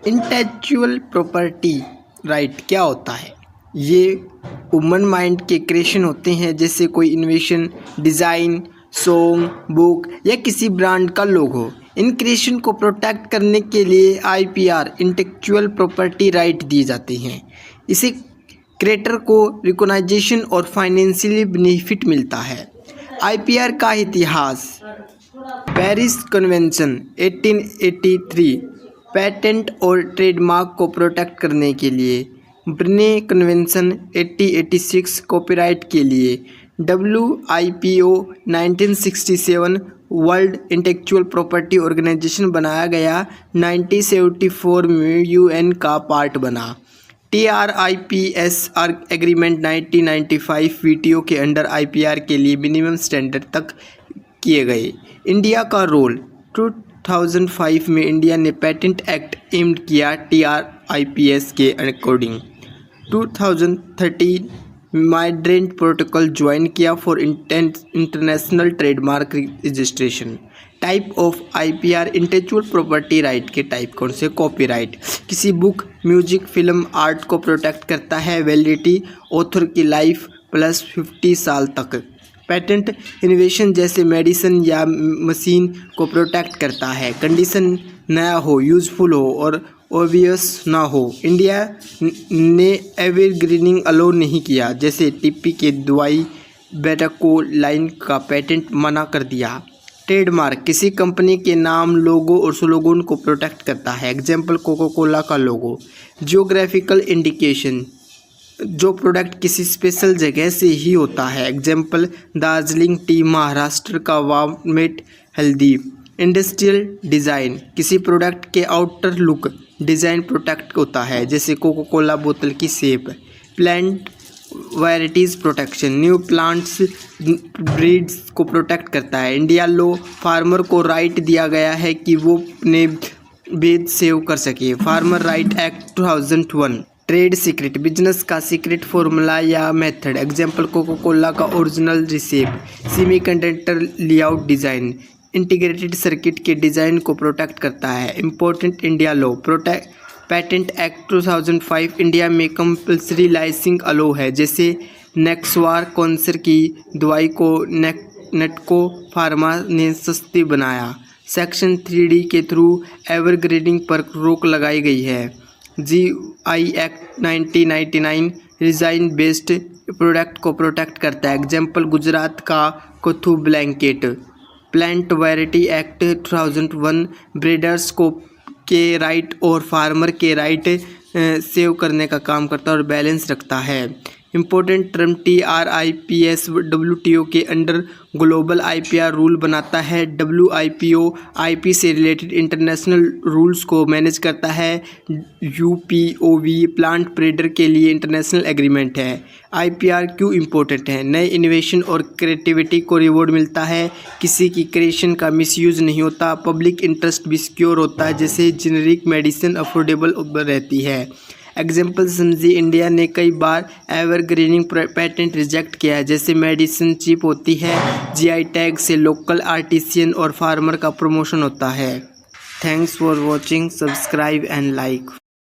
Intellectual property right क्या होता है? ये ह्यूमन माइंड के क्रिएशन होते हैं, जैसे कोई इन्वेंशन, डिज़ाइन, सॉन्ग, बुक या किसी ब्रांड का लोगो। इन क्रिएशन को प्रोटेक्ट करने के लिए आईपीआर इंटेलेक्चुअल प्रॉपर्टी राइट दिए जाते हैं। इसे क्रिएटर को रिकॉग्निशन और फाइनेंशियली बेनिफिट मिलता है। आईपीआर का इतिहास: पेरिस कन्वेंशन 1883 पेटेंट और ट्रेडमार्क को प्रोटेक्ट करने के लिए, बर्ने कन्वेंशन 1886 कॉपीराइट के लिए, WIPO 1967 world intellectual property organisation बनाया गया, 1974 में UN का पार्ट बना, TRIPS एग्रीमेंट 1995 WTO के अंडर आईपीआर के लिए मिनिमम स्टैंडर्ड तक किए गए। इंडिया का रोल: 2005 में इंडिया ने पेटेंट एक्ट एम्ड किया TRIPS के अकॉर्डिंग। 2013 माइड्रेंट प्रोटोकॉल ज्वाइन किया for international trademark registration. Type of IPR intellectual property right के टाइप कौन से? कॉपीराइट किसी बुक, म्यूजिक, फिल्म, आर्ट को प्रोटेक्ट करता है। वैलिडिटी ऑथर की लाइफ प्लस 50 साल तक। पेटेंट इनोवेशन जैसे मेडिसिन या मशीन को प्रोटेक्ट करता है। कंडीशन नया हो, यूजफुल हो और ऑब्वियस ना हो। इंडिया ने एवरग्रीनिंग अलो नहीं किया, जैसे टीपी के दवाई बेटाकोलाइन का पेटेंट मना कर दिया। ट्रेडमार्क किसी कंपनी के नाम, लोगो और स्लोगन को प्रोटेक्ट करता है। एग्जाम्पल कोका कोला का लोगो। जियोग्राफिकल इंडिकेशन जो प्रोडक्ट किसी स्पेशल जगह से ही होता है। एग्जाम्पल दार्जिलिंग टी, महाराष्ट्र का वामेट हल्दी। इंडस्ट्रियल डिज़ाइन किसी प्रोडक्ट के आउटर लुक डिज़ाइन प्रोटेक्ट होता है, जैसे कोका कोला बोतल की shape. Plant varieties protection new plants breeds को प्रोटेक्ट करता है। इंडिया लॉ फार्मर को राइट दिया गया है कि वो अपने बेच सेव कर सके। Farmer right act 2001। Trade secret business का सीक्रेट फॉर्मूला या मेथड। एग्जाम्पल कोका कोला का original recipe. Semiconductor layout design integrated circuit के डिज़ाइन को प्रोटेक्ट करता है। Important India law patent act 2005 India में कंपल्सरी लाइसेंसिंग अलो है, जैसे नेक्सवार कैंसर की दवाई को नेटको फार्मा ने सस्ती बनाया। सेक्शन 3D के थ्रू एवरग्रीनिंग पर रोक लगाई गई है। GI act 1999 design based product को प्रोटेक्ट करता है। एग्जाम्पल गुजरात का Koothu blanket. Plant variety act 2001 breeders को के राइट और फार्मर के राइट सेव करने का काम करता है और बैलेंस रखता है। इम्पोर्टेंट टर्म TRIPS WTO के अंडर ग्लोबल आईपीआर रूल बनाता है। WIPO IP से रिलेटेड इंटरनेशनल रूल्स को मैनेज करता है। UPOV प्लांट ब्रीडर के लिए इंटरनेशनल एग्रीमेंट है। आईपीआर क्यों इम्पोर्टेंट है? नए इनोवेशन और क्रिएटिविटी को रिवॉर्ड मिलता है। किसी की क्रिएशन का मिसयूज नहीं होता। पब्लिक इंटरेस्ट भी सिक्योर होता है, जैसे जेनेरिक मेडिसिन अफोर्डेबल रहती है। एग्जाम्पल समझिए, इंडिया ने कई बार एवरग्रीनिंग पेटेंट रिजेक्ट किया है, जैसे मेडिसिन चीप होती है। GI टैग से लोकल आर्टिसियन और फार्मर का प्रमोशन होता है। Thanks for watching, subscribe and like.